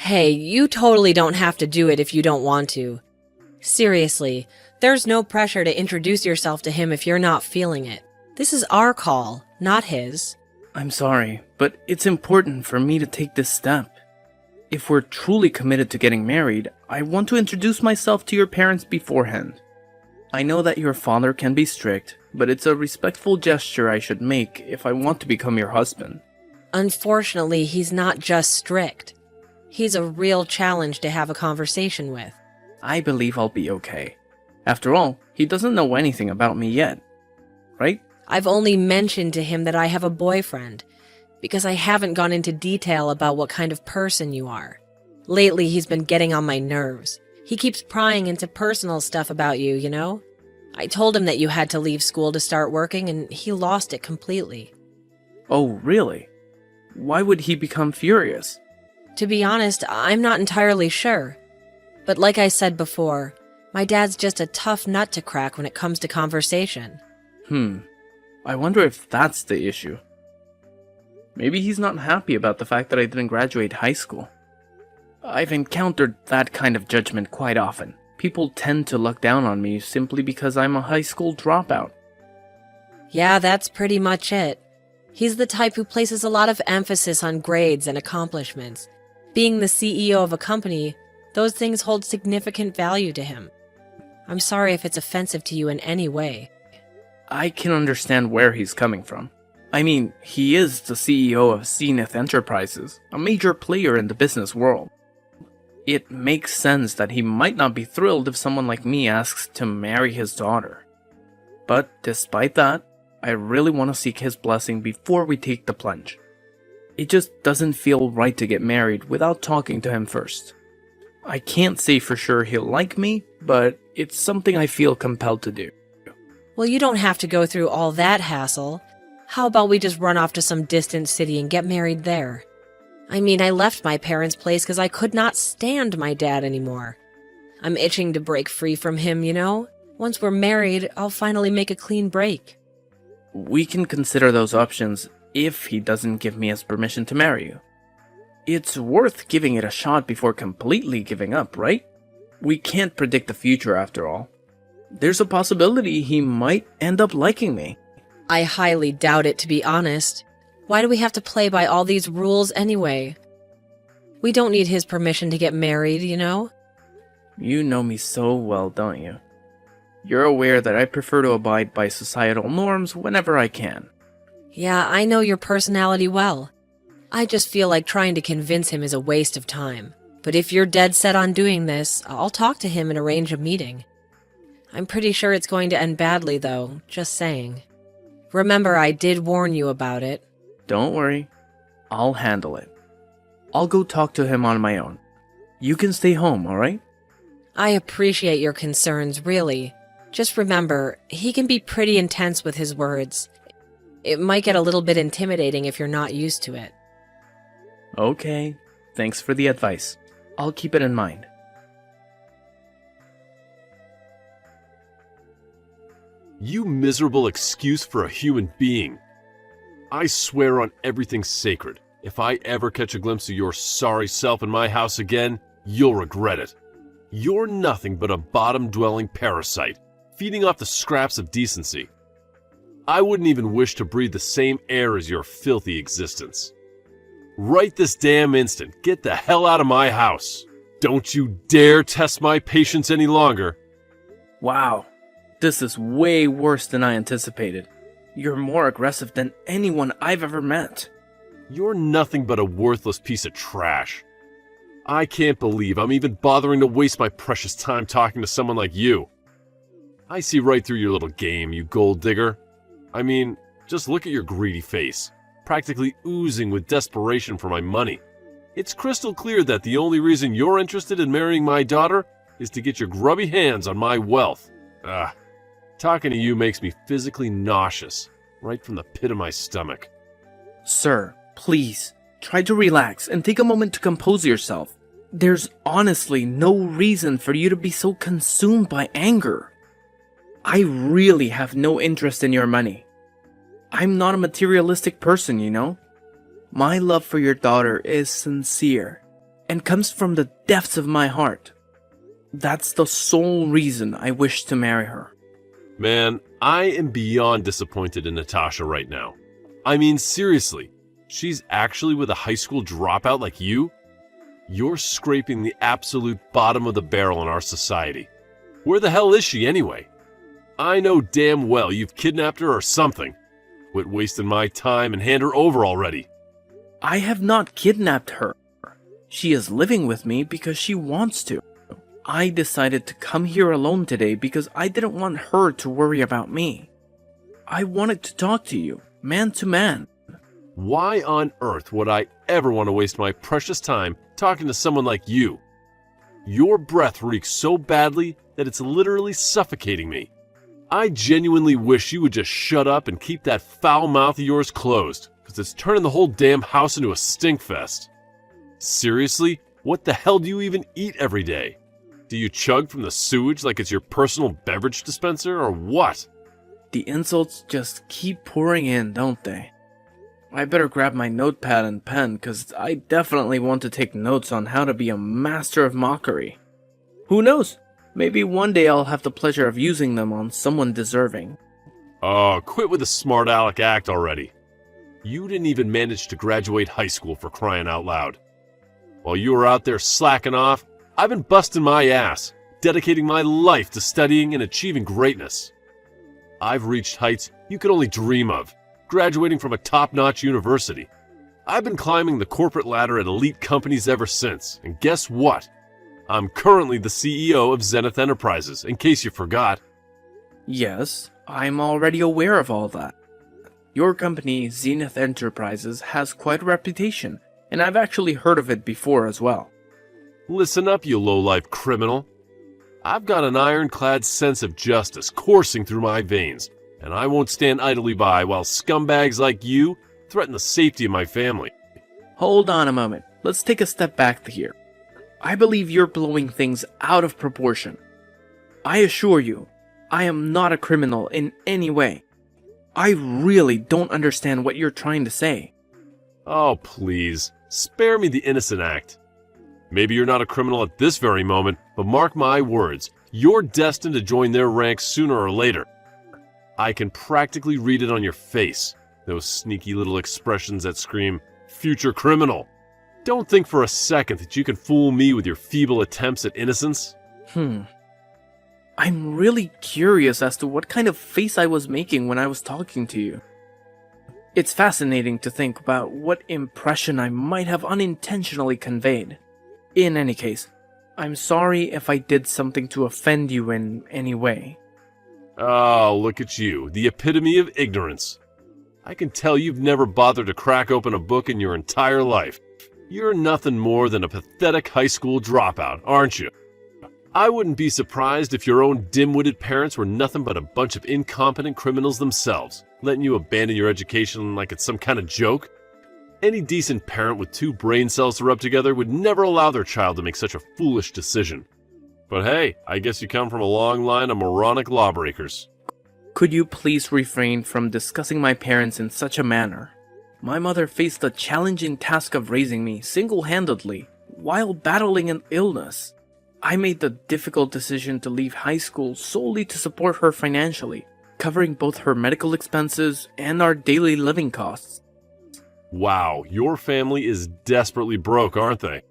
Hey, you totally don't have to do it if you don't want to. Seriously, there's no pressure to introduce yourself to him if you're not feeling it. This is our call, not his. I'm sorry, but it's important for me to take this step. If we're truly committed to getting married, I want to introduce myself to your parents beforehand. I know that your father can be strict, but it's a respectful gesture I should make if I want to become your husband. Unfortunately, he's not just strict. He's a real challenge to have a conversation with. I believe I'll be okay. After all, he doesn't know anything about me yet, right? I've only mentioned to him that I have a boyfriend, because I haven't gone into detail about what kind of person you are. Lately, he's been getting on my nerves. He keeps prying into personal stuff about you, you know? I told him that you had to leave school to start working, and he lost it completely. Oh, really? Why would he become furious? To be honest, I'm not entirely sure. But like I said before, my dad's just a tough nut to crack when it comes to conversation. I wonder if that's the issue. Maybe he's not happy about the fact that I didn't graduate high school. I've encountered that kind of judgment quite often. People tend to look down on me simply because I'm a high school dropout. Yeah, that's pretty much it. He's the type who places a lot of emphasis on grades and accomplishments. Being the CEO of a company, those things hold significant value to him. I'm sorry if it's offensive to you in any way. I can understand where he's coming from. I mean, he is the CEO of Zenith Enterprises, a major player in the business world. It makes sense that he might not be thrilled if someone like me asks to marry his daughter. But despite that, I really want to seek his blessing before we take the plunge. It just doesn't feel right to get married without talking to him first. I can't say for sure he'll like me, but it's something I feel compelled to do. Well, you don't have to go through all that hassle. How about we just run off to some distant city and get married there? I mean, I left my parents' place because I could not stand my dad anymore. I'm itching to break free from him, you know? Once we're married, I'll finally make a clean break. We can consider those options if he doesn't give me his permission to marry you. It's worth giving it a shot before completely giving up, right? We can't predict the future after all. There's a possibility he might end up liking me. I highly doubt it, to be honest. Why do we have to play by all these rules anyway? We don't need his permission to get married, you know? You know me so well, don't you? You're aware that I prefer to abide by societal norms whenever I can. Yeah, I know your personality well. I just feel like trying to convince him is a waste of time. But if you're dead set on doing this, I'll talk to him and arrange a meeting. I'm pretty sure it's going to end badly, though, just saying. Remember, I did warn you about it. Don't worry, I'll handle it. I'll go talk to him on my own. You can stay home, alright? I appreciate your concerns, really. Just remember, he can be pretty intense with his words. It might get a little bit intimidating if you're not used to it. Okay, thanks for the advice. I'll keep it in mind. You miserable excuse for a human being. I swear on everything sacred, if I ever catch a glimpse of your sorry self in my house again, you'll regret it. You're nothing but a bottom-dwelling parasite, feeding off the scraps of decency. I wouldn't even wish to breathe the same air as your filthy existence. Right this damn instant, get the hell out of my house. Don't you dare test my patience any longer. Wow, this is way worse than I anticipated. You're more aggressive than anyone I've ever met. You're nothing but a worthless piece of trash. I can't believe I'm even bothering to waste my precious time talking to someone like you. I see right through your little game, you gold digger. I mean, just look at your greedy face, practically oozing with desperation for my money. It's crystal clear that the only reason you're interested in marrying my daughter is to get your grubby hands on my wealth. Talking to you makes me physically nauseous, right from the pit of my stomach. Sir, please, try to relax and take a moment to compose yourself. There's honestly no reason for you to be so consumed by anger. I really have no interest in your money. I'm not a materialistic person, you know? My love for your daughter is sincere, and comes from the depths of my heart. That's the sole reason I wish to marry her. Man, I am beyond disappointed in Natasha right now. I mean, seriously, she's actually with a high school dropout like you? You're scraping the absolute bottom of the barrel in our society. Where the hell is she anyway? I know damn well you've kidnapped her or something. Quit wasting my time and hand her over already. I have not kidnapped her. She is living with me because she wants to. I decided to come here alone today because I didn't want her to worry about me. I wanted to talk to you, man to man. Why on earth would I ever want to waste my precious time talking to someone like you? Your breath reeks so badly that it's literally suffocating me. I genuinely wish you would just shut up and keep that foul mouth of yours closed, because it's turning the whole damn house into a stink fest. Seriously, what the hell do you even eat every day? Do you chug from the sewage like it's your personal beverage dispenser, or what? The insults just keep pouring in, don't they? I better grab my notepad and pen, because I definitely want to take notes on how to be a master of mockery. Who knows? Maybe one day I'll have the pleasure of using them on someone deserving. Oh, quit with the smart aleck act already. You didn't even manage to graduate high school, for crying out loud. While you were out there slacking off, I've been busting my ass, dedicating my life to studying and achieving greatness. I've reached heights you could only dream of, graduating from a top-notch university. I've been climbing the corporate ladder at elite companies ever since, and guess what? I'm currently the CEO of Zenith Enterprises, in case you forgot. Yes, I'm already aware of all that. Your company, Zenith Enterprises, has quite a reputation, and I've actually heard of it before as well. Listen up, you low-life criminal. I've got an ironclad sense of justice coursing through my veins, and I won't stand idly by while scumbags like you threaten the safety of my family. Hold on a moment. Let's take a step back here. I believe you're blowing things out of proportion. I assure you, I am not a criminal in any way. I really don't understand what you're trying to say. Oh, please, spare me the innocent act. Maybe you're not a criminal at this very moment, but mark my words, you're destined to join their ranks sooner or later. I can practically read it on your face, those sneaky little expressions that scream, future criminal. Don't think for a second that you can fool me with your feeble attempts at innocence. I'm really curious as to what kind of face I was making when I was talking to you. It's fascinating to think about what impression I might have unintentionally conveyed. In any case, I'm sorry if I did something to offend you in any way. Oh, look at you, the epitome of ignorance. I can tell you've never bothered to crack open a book in your entire life. You're nothing more than a pathetic high school dropout, aren't you? I wouldn't be surprised if your own dim-witted parents were nothing but a bunch of incompetent criminals themselves, letting you abandon your education like it's some kind of joke. Any decent parent with 2 brain cells to rub together would never allow their child to make such a foolish decision. But hey, I guess you come from a long line of moronic lawbreakers. Could you please refrain from discussing my parents in such a manner? My mother faced the challenging task of raising me single-handedly while battling an illness. I made the difficult decision to leave high school solely to support her financially, covering both her medical expenses and our daily living costs. Wow, your family is desperately broke, aren't they?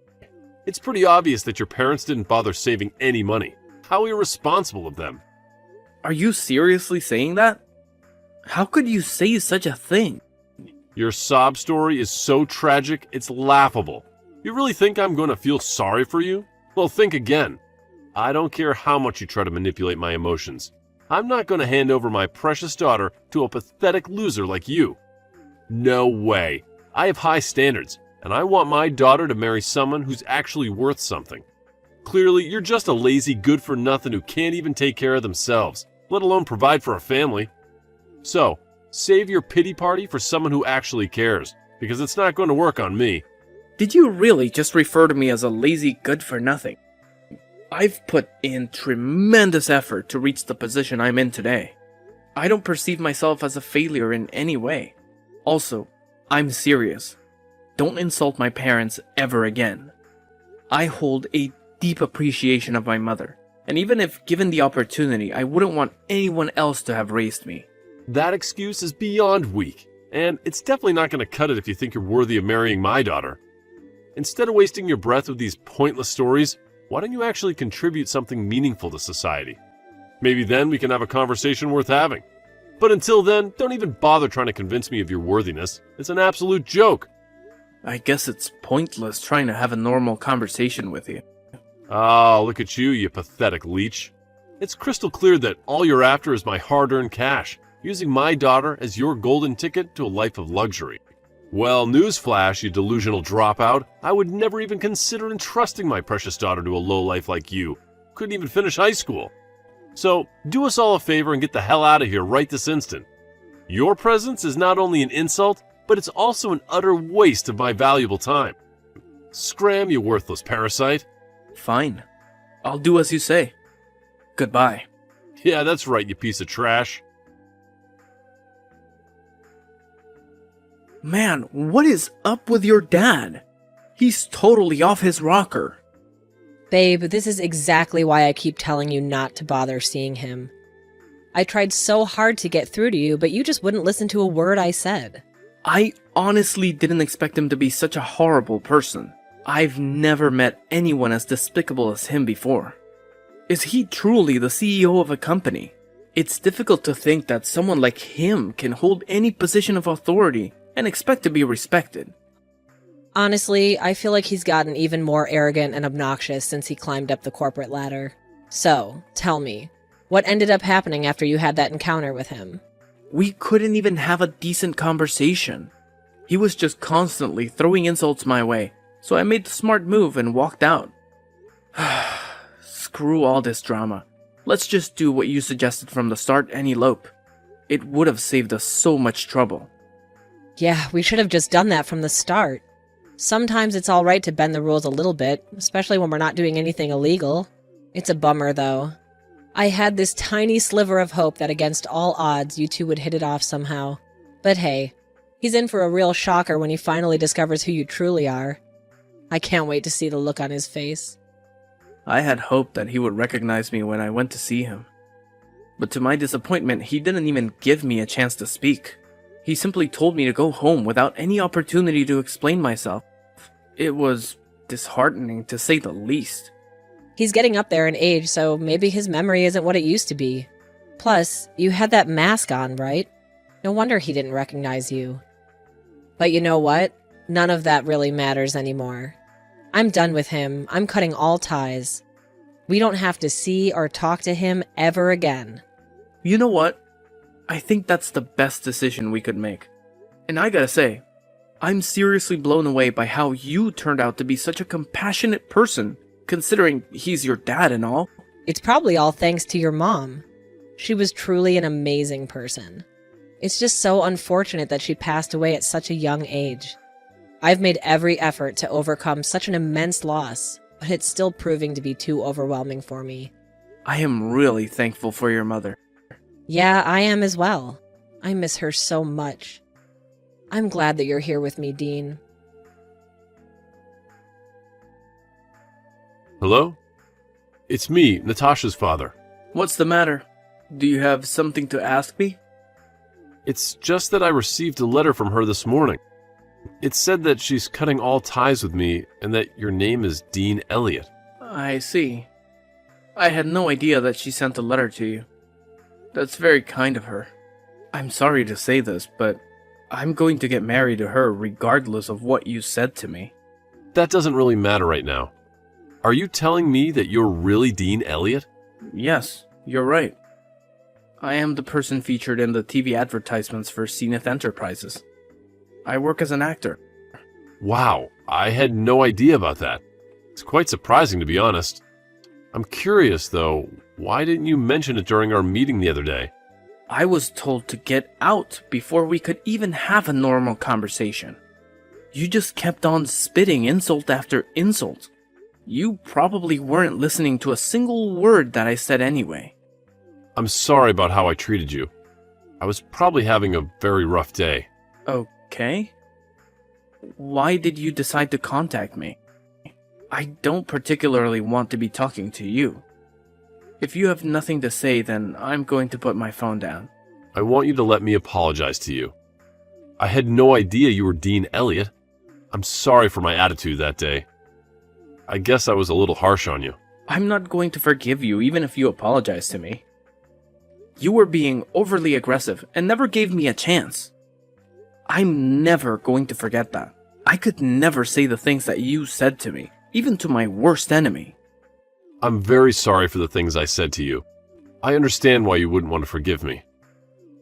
It's pretty obvious that your parents didn't bother saving any money. How irresponsible of them. Are you seriously saying that? How could you say such a thing? Your sob story is so tragic, it's laughable. You really think I'm going to feel sorry for you? Well, think again. I don't care how much you try to manipulate my emotions. I'm not going to hand over my precious daughter to a pathetic loser like you. No way. I have high standards, and I want my daughter to marry someone who's actually worth something. Clearly, you're just a lazy good-for-nothing who can't even take care of themselves, let alone provide for a family. So, save your pity party for someone who actually cares, because it's not going to work on me. Did you really just refer to me as a lazy good-for-nothing? I've put in tremendous effort to reach the position I'm in today. I don't perceive myself as a failure in any way. Also, I'm serious. Don't insult my parents ever again. I hold a deep appreciation of my mother, and even if given the opportunity, I wouldn't want anyone else to have raised me. That excuse is beyond weak, and it's definitely not going to cut it if you think you're worthy of marrying my daughter. Instead of wasting your breath with these pointless stories, why don't you actually contribute something meaningful to society? Maybe then we can have a conversation worth having. But until then, don't even bother trying to convince me of your worthiness. It's an absolute joke. I guess it's pointless trying to have a normal conversation with you. Oh, look at you, you pathetic leech. It's crystal clear that all you're after is my hard-earned cash, using my daughter as your golden ticket to a life of luxury. Well, newsflash, you delusional dropout, I would never even consider entrusting my precious daughter to a lowlife like you. Couldn't even finish high school. So, do us all a favor and get the hell out of here right this instant. Your presence is not only an insult, but it's also an utter waste of my valuable time. Scram, you worthless parasite. Fine. I'll do as you say. Goodbye. Yeah, that's right, you piece of trash. Man, what is up with your dad? He's totally off his rocker. Babe, this is exactly why I keep telling you not to bother seeing him. I tried so hard to get through to you, but you just wouldn't listen to a word I said. I honestly didn't expect him to be such a horrible person. I've never met anyone as despicable as him before. Is he truly the CEO of a company? It's difficult to think that someone like him can hold any position of authority and expect to be respected. Honestly, I feel like he's gotten even more arrogant and obnoxious since he climbed up the corporate ladder. So, tell me, what ended up happening after you had that encounter with him? We couldn't even have a decent conversation. He was just constantly throwing insults my way, so I made the smart move and walked out. Screw all this drama. Let's just do what you suggested from the start and elope. It would have saved us so much trouble. Yeah, we should have just done that from the start. Sometimes it's alright to bend the rules a little bit, especially when we're not doing anything illegal. It's a bummer, though. I had this tiny sliver of hope that against all odds you two would hit it off somehow. But hey, he's in for a real shocker when he finally discovers who you truly are. I can't wait to see the look on his face. I had hoped that he would recognize me when I went to see him. But to my disappointment, he didn't even give me a chance to speak. He simply told me to go home without any opportunity to explain myself. It was disheartening, to say the least. He's getting up there in age, so maybe his memory isn't what it used to be. Plus, you had that mask on, right? No wonder he didn't recognize you. But you know what? None of that really matters anymore. I'm done with him. I'm cutting all ties. We don't have to see or talk to him ever again. You know what? I think that's the best decision we could make. And I gotta say, I'm seriously blown away by how you turned out to be such a compassionate person, considering he's your dad and all. It's probably all thanks to your mom. She was truly an amazing person. It's just so unfortunate that she passed away at such a young age. I've made every effort to overcome such an immense loss, but it's still proving to be too overwhelming for me. I am really thankful for your mother. Yeah, I am as well. I miss her so much. I'm glad that you're here with me, Dean. Hello? It's me, Natasha's father. What's the matter? Do you have something to ask me? It's just that I received a letter from her this morning. It said that she's cutting all ties with me and that your name is Dean Elliott. I see. I had no idea that she sent a letter to you. That's very kind of her. I'm sorry to say this, but I'm going to get married to her regardless of what you said to me. That doesn't really matter right now. Are you telling me that you're really Dean Elliott? Yes, you're right. I am the person featured in the TV advertisements for Zenith Enterprises. I work as an actor. Wow, I had no idea about that. It's quite surprising, to be honest. I'm curious, though, why didn't you mention it during our meeting the other day? I was told to get out before we could even have a normal conversation. You just kept on spitting insult after insult. You probably weren't listening to a single word that I said anyway. I'm sorry about how I treated you. I was probably having a very rough day. Okay. Why did you decide to contact me? I don't particularly want to be talking to you. If you have nothing to say, then I'm going to put my phone down. I want you to let me apologize to you. I had no idea you were Dean Elliot. I'm sorry for my attitude that day. I guess I was a little harsh on you. I'm not going to forgive you even if you apologize to me. You were being overly aggressive and never gave me a chance. I'm never going to forget that. I could never say the things that you said to me, even to my worst enemy. I'm very sorry for the things I said to you. I understand why you wouldn't want to forgive me.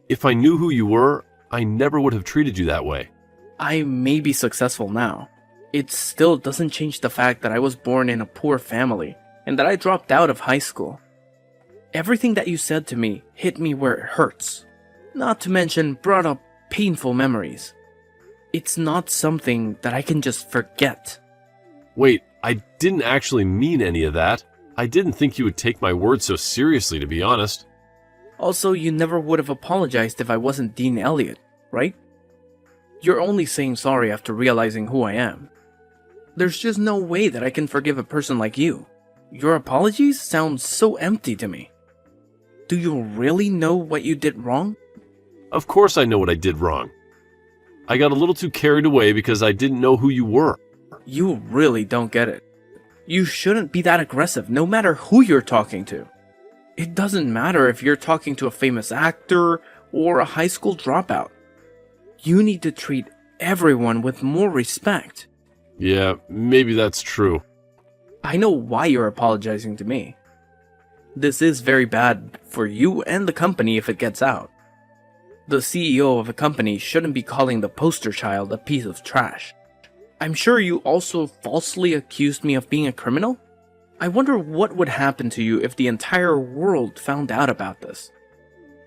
If I knew who you were, I never would have treated you that way. I may be successful now. It still doesn't change the fact that I was born in a poor family and that I dropped out of high school. Everything that you said to me hit me where it hurts. Not to mention brought up painful memories. It's not something that I can just forget. Wait, I didn't actually mean any of that. I didn't think you would take my words so seriously, to be honest. Also, you never would have apologized if I wasn't Dean Elliot, right? You're only saying sorry after realizing who I am. There's just no way that I can forgive a person like you. Your apologies sound so empty to me. Do you really know what you did wrong? Of course I know what I did wrong. I got a little too carried away because I didn't know who you were. You really don't get it. You shouldn't be that aggressive no matter who you're talking to. It doesn't matter if you're talking to a famous actor or a high school dropout. You need to treat everyone with more respect. Yeah, maybe that's true. I know why you're apologizing to me. This is very bad for you and the company if it gets out. The CEO of a company shouldn't be calling the poster child a piece of trash. I'm sure you also falsely accused me of being a criminal? I wonder what would happen to you if the entire world found out about this.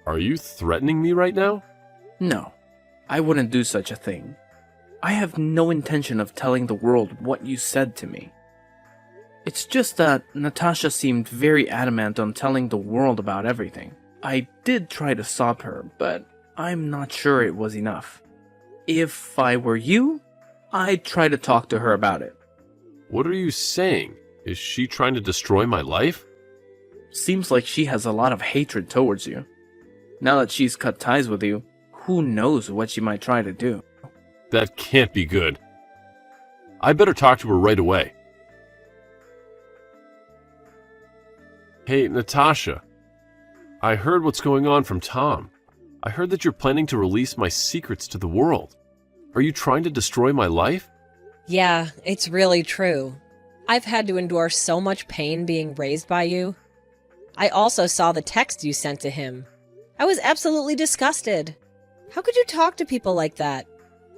Are you threatening me right now? No, I wouldn't do such a thing. I have no intention of telling the world what you said to me. It's just that Natasha seemed very adamant on telling the world about everything. I did try to stop her, but I'm not sure it was enough. If I were you, I'd try to talk to her about it. What are you saying? Is she trying to destroy my life? Seems like she has a lot of hatred towards you. Now that she's cut ties with you, who knows what she might try to do. That can't be good. I better talk to her right away. Hey, Natasha. I heard what's going on from Tom. I heard that you're planning to release my secrets to the world. Are you trying to destroy my life? Yeah, it's really true. I've had to endure so much pain being raised by you. I also saw the text you sent to him. I was absolutely disgusted. How could you talk to people like that?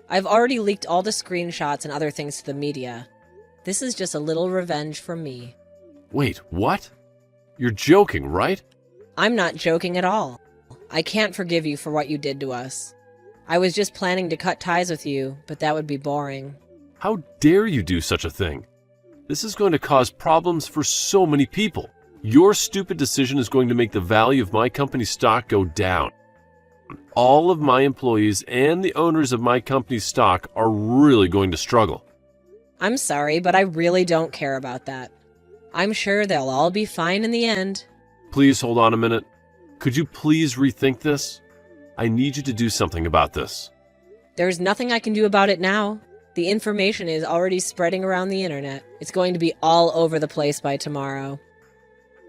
I've already leaked all the screenshots and other things to the media. This is just a little revenge from me. Wait, what? You're joking, right? I'm not joking at all. I can't forgive you for what you did to us. I was just planning to cut ties with you, but that would be boring. How dare you do such a thing? This is going to cause problems for so many people. Your stupid decision is going to make the value of my company's stock go down. All of my employees and the owners of my company's stock are really going to struggle. I'm sorry, but I really don't care about that. I'm sure they'll all be fine in the end. Please hold on a minute. Could you please rethink this? I need you to do something about this. There's nothing I can do about it now. The information is already spreading around the internet. It's going to be all over the place by tomorrow.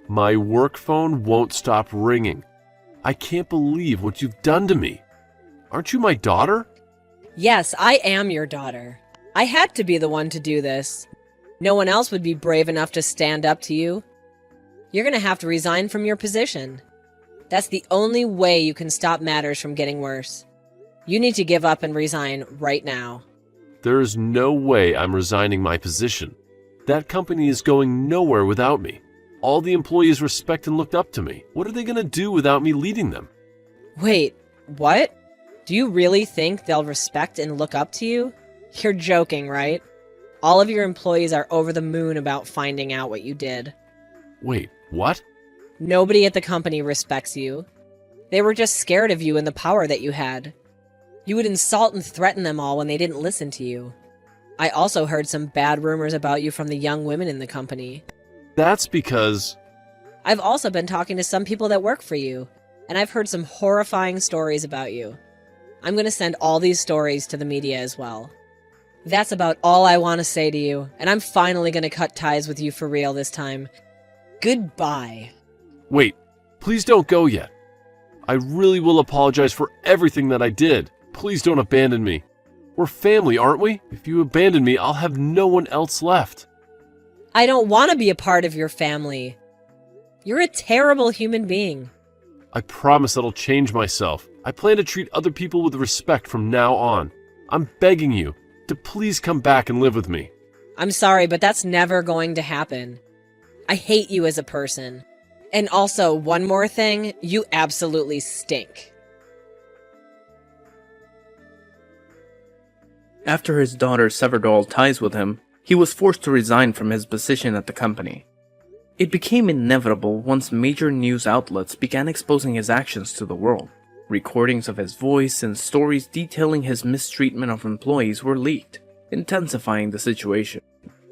My work phone won't stop ringing. I can't believe what you've done to me. Aren't you my daughter? Yes, I am your daughter. I had to be the one to do this. No one else would be brave enough to stand up to you. You're going to have to resign from your position. That's the only way you can stop matters from getting worse. You need to give up and resign right now. There is no way I'm resigning my position. That company is going nowhere without me. All the employees respect and looked up to me. What are they going to do without me leading them? Wait, what? Do you really think they'll respect and look up to you? You're joking, right? All of your employees are over the moon about finding out what you did. Wait, what? Nobody at the company respects you. They were just scared of you and the power that you had. You would insult and threaten them all when they didn't listen to you. I also heard some bad rumors about you from the young women in the company. That's because... I've also been talking to some people that work for you, and I've heard some horrifying stories about you. I'm going to send all these stories to the media as well. That's about all I want to say to you, and I'm finally going to cut ties with you for real this time. Goodbye. Wait, please don't go yet. I really will apologize for everything that I did. Please don't abandon me. We're family, aren't we? If you abandon me, I'll have no one else left. I don't want to be a part of your family. You're a terrible human being. I promise that I'll change myself. I plan to treat other people with respect from now on. I'm begging you to please come back and live with me. I'm sorry, but that's never going to happen. I hate you as a person. And also, one more thing, you absolutely stink. After his daughter severed all ties with him, he was forced to resign from his position at the company. It became inevitable once major news outlets began exposing his actions to the world. Recordings of his voice and stories detailing his mistreatment of employees were leaked, intensifying the situation.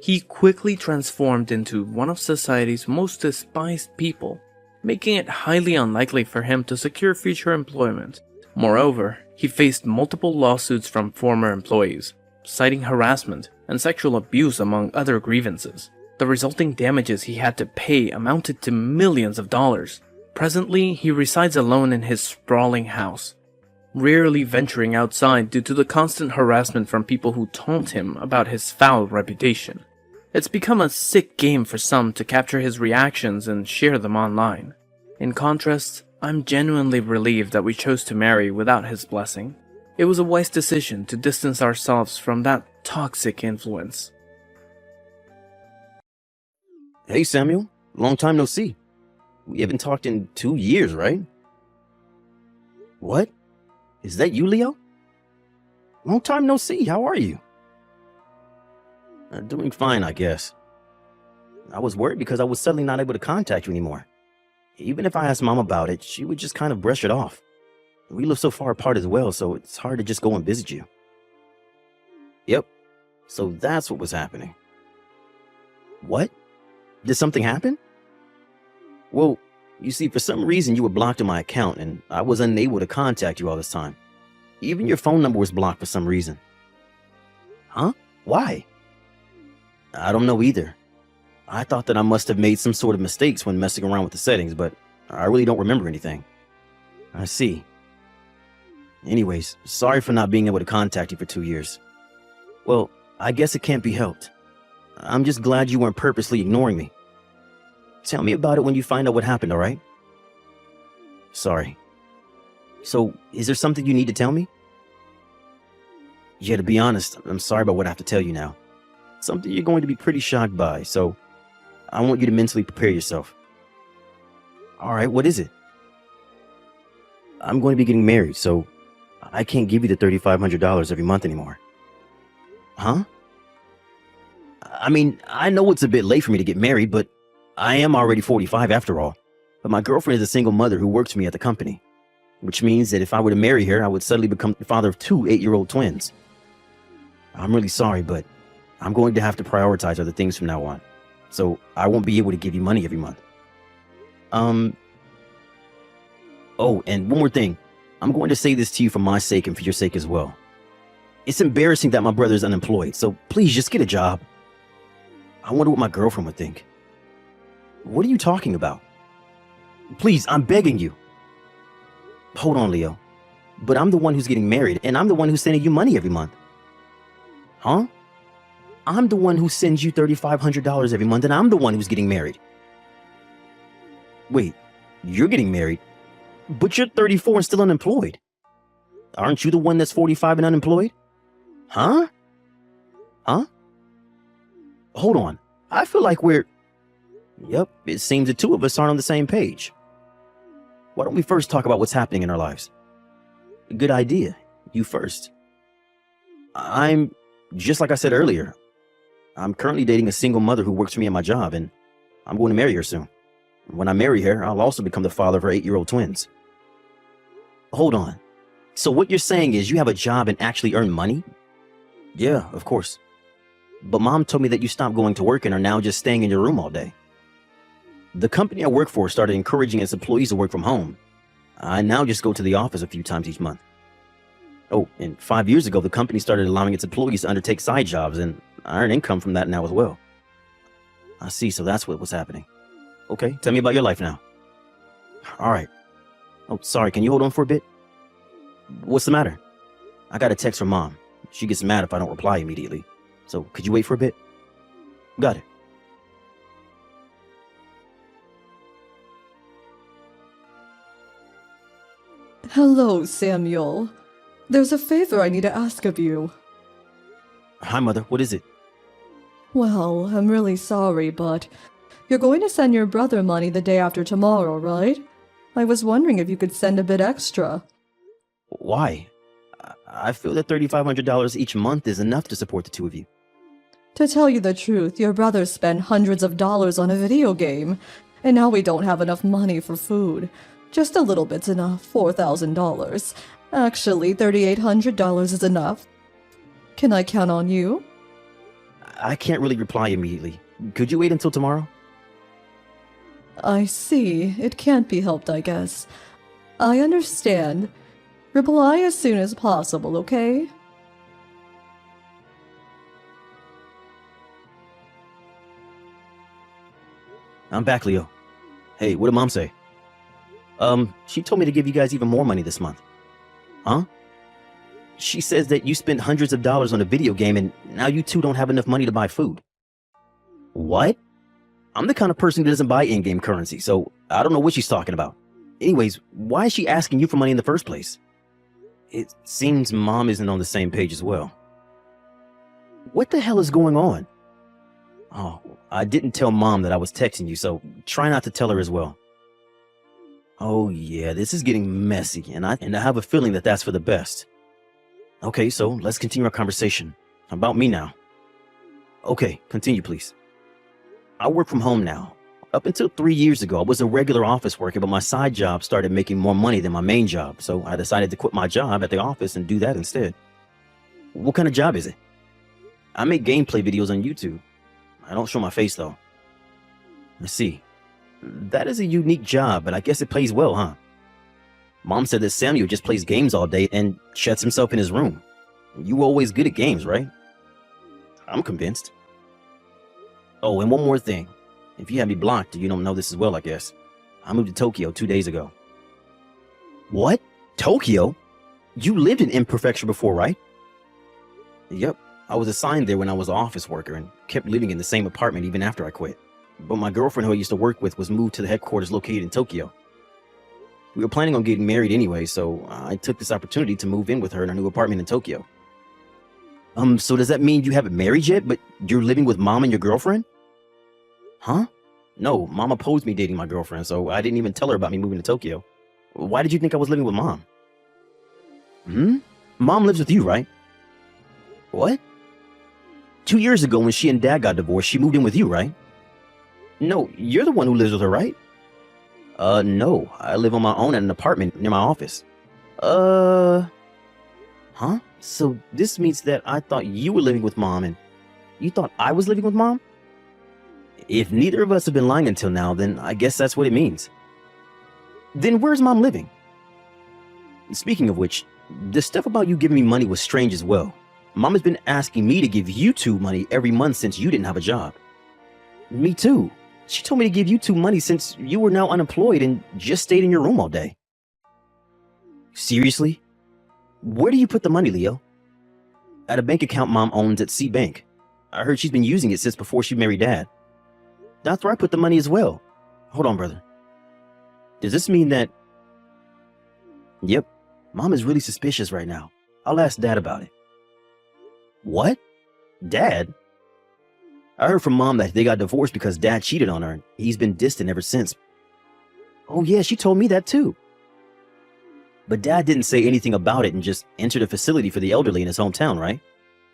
He quickly transformed into one of society's most despised people, making it highly unlikely for him to secure future employment. Moreover, he faced multiple lawsuits from former employees, citing harassment and sexual abuse among other grievances. The resulting damages he had to pay amounted to millions of dollars. Presently, he resides alone in his sprawling house, rarely venturing outside due to the constant harassment from people who taunt him about his foul reputation. It's become a sick game for some to capture his reactions and share them online. In contrast, I'm genuinely relieved that we chose to marry without his blessing. It was a wise decision to distance ourselves from that toxic influence. Hey Samuel, long time no see. We haven't talked in 2 years, right? What? Is that you, Leo? Long time no see, how are you? Doing fine, I guess. I was worried because I was suddenly not able to contact you anymore. Even if I asked Mom about it, she would just kind of brush it off. We live so far apart as well, so it's hard to just go and visit you. Yep, so that's what was happening. What? Did something happen? Well, you see, for some reason you were blocked in my account and I was unable to contact you all this time. Even your phone number was blocked for some reason. Huh? Why? I don't know either. I thought that I must have made some sort of mistakes when messing around with the settings, but I really don't remember anything. I see. Anyways, sorry for not being able to contact you for 2 years. Well, I guess it can't be helped. I'm just glad you weren't purposely ignoring me. Tell me about it when you find out what happened, alright? Sorry. So, is there something you need to tell me? Yeah, to be honest, I'm sorry about what I have to tell you now. Something you're going to be pretty shocked by, so I want you to mentally prepare yourself. Alright, what is it? I'm going to be getting married, so I can't give you the $3,500 every month anymore. Huh? I mean, I know it's a bit late for me to get married, but I am already 45 after all. But my girlfriend is a single mother who works for me at the company, which means that if I were to marry her, I would suddenly become the father of 2 8-year-old twins. I'm really sorry, but I'm going to have to prioritize other things from now on, so I won't be able to give you money every month. Oh, and one more thing. I'm going to say this to you for my sake and for your sake as well. It's embarrassing that my brother is unemployed, so please just get a job. I wonder what my girlfriend would think. What are you talking about? Please, I'm begging you. Hold on, Leo. But I'm the one who's getting married, and I'm the one who's sending you money every month. Huh? I'm the one who sends you $3,500 every month, and I'm the one who's getting married. Wait, you're getting married? But you're 34 and still unemployed. Aren't you the one that's 45 and unemployed? Huh? Huh? Hold on. I feel like we're... Yep, it seems the two of us aren't on the same page. Why don't we first talk about what's happening in our lives? Good idea. You first. I'm... Just like I said earlier, I'm currently dating a single mother who works for me at my job, and I'm going to marry her soon. When I marry her, I'll also become the father of her 8-year-old twins. Hold on. So what you're saying is you have a job and actually earn money? Yeah, of course. but Mom told me that you stopped going to work and are now just staying in your room all day. The company I work for started encouraging its employees to work from home. I now just go to the office a few times each month. Oh, and 5 years ago, the company started allowing its employees to undertake side jobs, and I earn income from that now as well. I see, so that's what was happening. Okay, tell me about your life now. All right. Oh, sorry, can you hold on for a bit? What's the matter? I got a text from Mom. She gets mad if I don't reply immediately. So, could you wait for a bit? Got it. Hello, Samuel. There's a favor I need to ask of you. Hi, Mother. What is it? Well, I'm really sorry, but you're going to send your brother money the day after tomorrow, right? I was wondering if you could send a bit extra. Why? I feel that $3,500 each month is enough to support the two of you. To tell you the truth, your brother spent hundreds of dollars on a video game, and now we don't have enough money for food. Just a little bit's enough, $4,000. Actually, $3,800 is enough. Can I count on you? I can't really reply immediately. Could you wait until tomorrow? I see. It can't be helped, I guess. I understand. Reply as soon as possible, okay? I'm back, Leo. Hey, what did Mom say? She told me to give you guys even more money this month. Huh? She says that you spent hundreds of dollars on a video game and now you two don't have enough money to buy food. What? I'm the kind of person who doesn't buy in-game currency, so I don't know what she's talking about. Anyways, why is she asking you for money in the first place? It seems Mom isn't on the same page as well. What the hell is going on? Oh, I didn't tell Mom that I was texting you, so try not to tell her as well. Oh yeah, this is getting messy, and I have a feeling that that's for the best. Okay, so let's continue our conversation. About me now. Okay, continue please. I work from home now. Up until 3 years ago, I was a regular office worker, but my side job started making more money than my main job, so I decided to quit my job at the office and do that instead. What kind of job is it? I make gameplay videos on YouTube. I don't show my face though. I see. That is a unique job, but I guess it pays well, huh? Mom said that Samuel just plays games all day and shuts himself in his room. You were always good at games, right? I'm convinced. Oh, and one more thing. If you have me blocked, you don't know this as well, I guess. I moved to Tokyo 2 days ago. What? Tokyo? You lived in Prefecture before, right? Yep. I was assigned there when I was an office worker and kept living in the same apartment even after I quit. But my girlfriend who I used to work with was moved to the headquarters located in Tokyo. We were planning on getting married anyway, so I took this opportunity to move in with her in our new apartment in Tokyo. So does that mean you haven't married yet, but you're living with Mom and your girlfriend? Huh? No, Mom opposed me dating my girlfriend, so I didn't even tell her about me moving to Tokyo. Why did you think I was living with Mom? Mom lives with you, right? What? 2 years ago when she and Dad got divorced, she moved in with you, right? No, you're the one who lives with her, right? No, I live on my own in an apartment near my office. Huh? So this means that I thought you were living with Mom and you thought I was living with Mom? If neither of us have been lying until now, then I guess that's what it means. Then where's Mom living? Speaking of which, the stuff about you giving me money was strange as well. Mom has been asking me to give you two money every month since you didn't have a job. Me too. She told me to give you two money since you were now unemployed and just stayed in your room all day. Seriously? Where do you put the money, Leo? At a bank account Mom owns at C Bank. I heard she's been using it since before she married Dad. That's where I put the money as well. Hold on, brother. Does this mean that... Yep, Mom is really suspicious right now. I'll ask Dad about it. What? Dad? I heard from Mom that they got divorced because Dad cheated on her and he's been distant ever since. Oh yeah, she told me that too. But Dad didn't say anything about it and just entered a facility for the elderly in his hometown, right?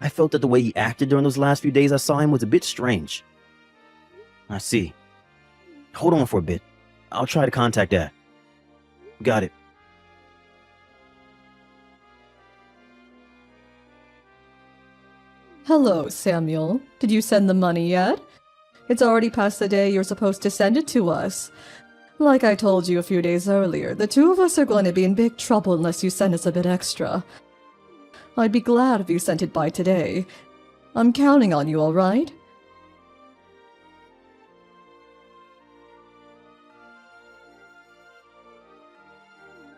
I felt that the way he acted during those last few days I saw him was a bit strange. I see. Hold on for a bit. I'll try to contact Dad. Got it. Hello, Samuel. Did you send the money yet? It's already past the day you're supposed to send it to us. Like I told you a few days earlier, the two of us are going to be in big trouble unless you send us a bit extra. I'd be glad if you sent it by today. I'm counting on you, all right?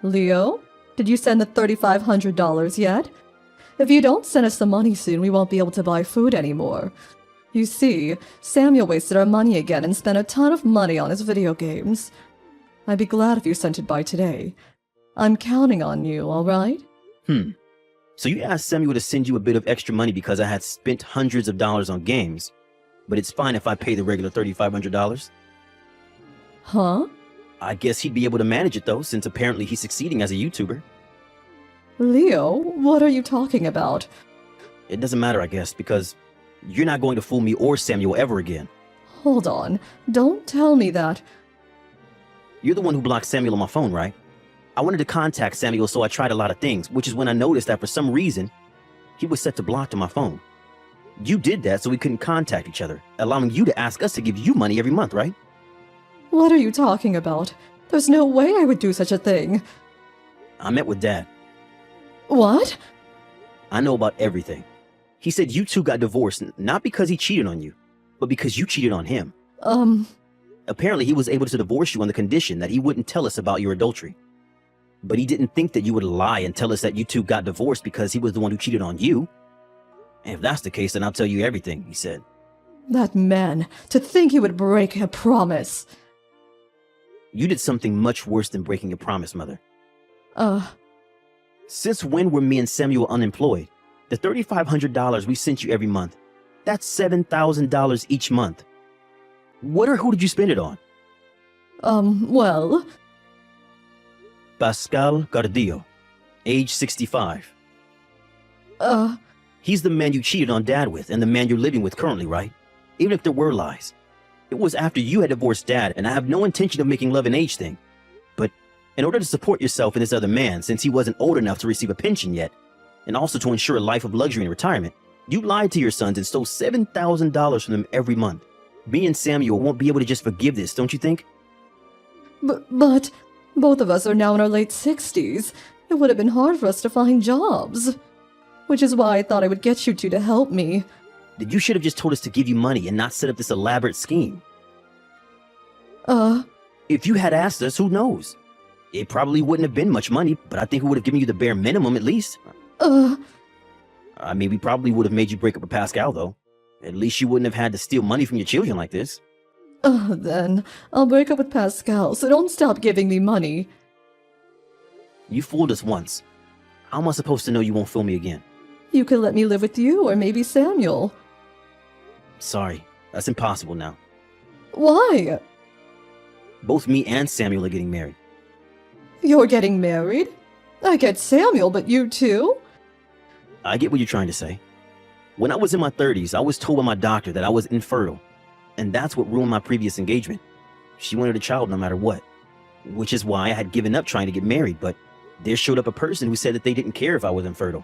Leo, did you send the $3,500 yet? If you don't send us the money soon, we won't be able to buy food anymore. You see, Samuel wasted our money again and spent a ton of money on his video games. I'd be glad if you sent it by today. I'm counting on you, all right? So you asked Samuel to send you a bit of extra money because I had spent hundreds of dollars on games, but it's fine if I pay the regular $3,500? Huh? I guess he'd be able to manage it though, since apparently he's succeeding as a YouTuber. Leo, what are you talking about? It doesn't matter, I guess, because you're not going to fool me or Samuel ever again. Hold on. Don't tell me that. You're the one who blocked Samuel on my phone, right? I wanted to contact Samuel, so I tried a lot of things, which is when I noticed that for some reason, he was set to blocked on my phone. You did that so we couldn't contact each other, allowing you to ask us to give you money every month, right? What are you talking about? There's no way I would do such a thing. I met with Dad. What? I know about everything. He said you two got divorced, not because he cheated on you, but because you cheated on him. Apparently, he was able to divorce you on the condition that he wouldn't tell us about your adultery. But he didn't think that you would lie and tell us that you two got divorced because he was the one who cheated on you. And if that's the case, then I'll tell you everything, he said. That man, to think he would break a promise. You did something much worse than breaking a promise, Mother. Since when were me and Samuel unemployed? The $3,500 we sent you every month, that's $7,000 each month. What or who did you spend it on? Well... Pascal Gardillo, age 65. Uh, He's the man you cheated on Dad with and the man you're living with currently, right? Even if there were lies. It was after you had divorced Dad, and I have no intention of making love an age thing. But in order to support yourself and this other man, since he wasn't old enough to receive a pension yet, and also to ensure a life of luxury in retirement, you lied to your sons and stole $7,000 from them every month. Me and Samuel won't be able to just forgive this, don't you think? but both of us are now in our late 60s. It would have been hard for us to find jobs. Which is why I thought I would get you two to help me. That you should have just told us to give you money and not set up this elaborate scheme. If you had asked us, who knows? It probably wouldn't have been much money, but I think we would have given you the bare minimum at least. I mean, we probably would have made you break up with Pascal, though. At least you wouldn't have had to steal money from your children like this. Then I'll break up with Pascal, so don't stop giving me money. You fooled us once. How am I supposed to know you won't fool me again? You could let me live with you, or maybe Samuel. Sorry, that's impossible now. Why? Both me and Samuel are getting married. You're getting married? I get Samuel, but you too? I get what you're trying to say. When I was in my 30s, I was told by my doctor that I was infertile. And that's what ruined my previous engagement. She wanted a child no matter what. Which is why I had given up trying to get married, but there showed up a person who said that they didn't care if I was infertile.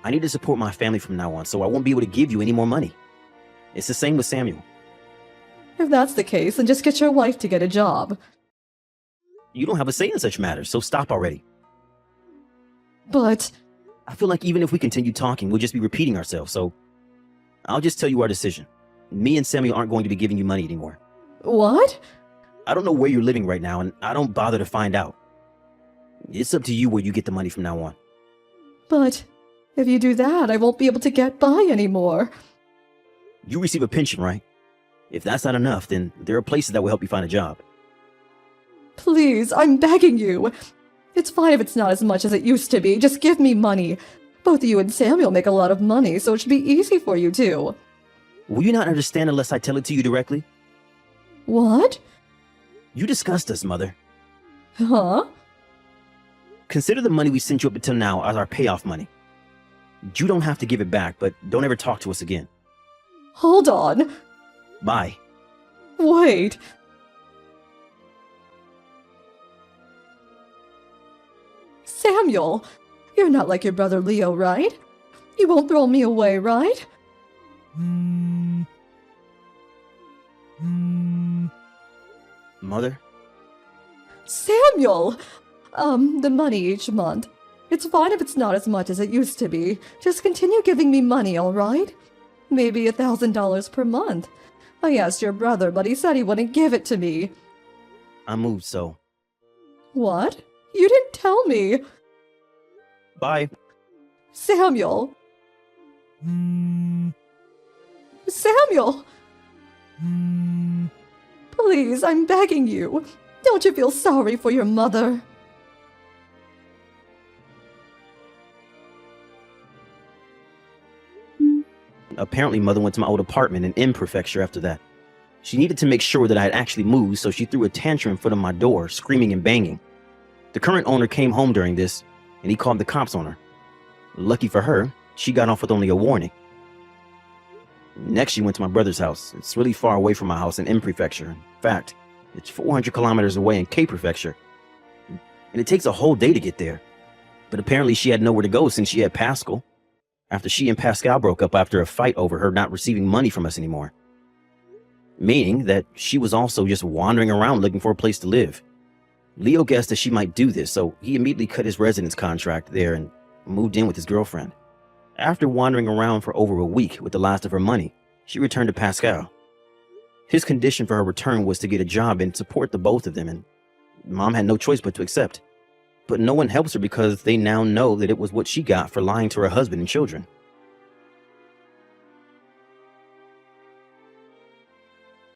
I need to support my family from now on, so I won't be able to give you any more money. It's the same with Samuel. If that's the case, then just get your wife to get a job. You don't have a say in such matters, so stop already. But... I feel like even if we continue talking, we'll just be repeating ourselves, so I'll just tell you our decision. Me and Samuel aren't going to be giving you money anymore. What? I don't know where you're living right now, and I don't bother to find out. It's up to you where you get the money from now on. But if you do that, I won't be able to get by anymore. You receive a pension, right? If that's not enough, then there are places that will help you find a job. Please, I'm begging you. It's fine if it's not as much as it used to be. Just give me money. Both you and Samuel make a lot of money, so it should be easy for you too. Will you not understand unless I tell it to you directly? What? You discussed us, Mother. Huh? Consider the money we sent you up until now as our payoff money. You don't have to give it back, but don't ever talk to us again. Hold on. Bye. Wait. Samuel, you're not like your brother Leo, right? You won't throw me away, right? Mother? Samuel! The money each month. It's fine if it's not as much as it used to be. Just continue giving me money, all right? Maybe $1,000 per month. I asked your brother, but he said he wouldn't give it to me. I moved, so. What? You didn't tell me. Bye. Samuel! Samuel! Please, I'm begging you. Don't you feel sorry for your mother? Apparently, Mother went to my old apartment in M Prefecture after that. She needed to make sure that I had actually moved, so she threw a tantrum in front of my door, screaming and banging. The current owner came home during this, and he called the cops on her. Lucky for her, she got off with only a warning. Next, she went to my brother's house. It's really far away from my house in M Prefecture. In fact, it's 400 kilometers away in K Prefecture. And it takes a whole day to get there. But apparently she had nowhere to go since she had Pascal, after she and Pascal broke up after a fight over her not receiving money from us anymore. Meaning that she was also just wandering around looking for a place to live. Leo guessed that she might do this, so he immediately cut his residence contract there and moved in with his girlfriend. After wandering around for over a week with the last of her money, she returned to Pascal. His condition for her return was to get a job and support the both of them, and Mom had no choice but to accept. But no one helps her because they now know that it was what she got for lying to her husband and children.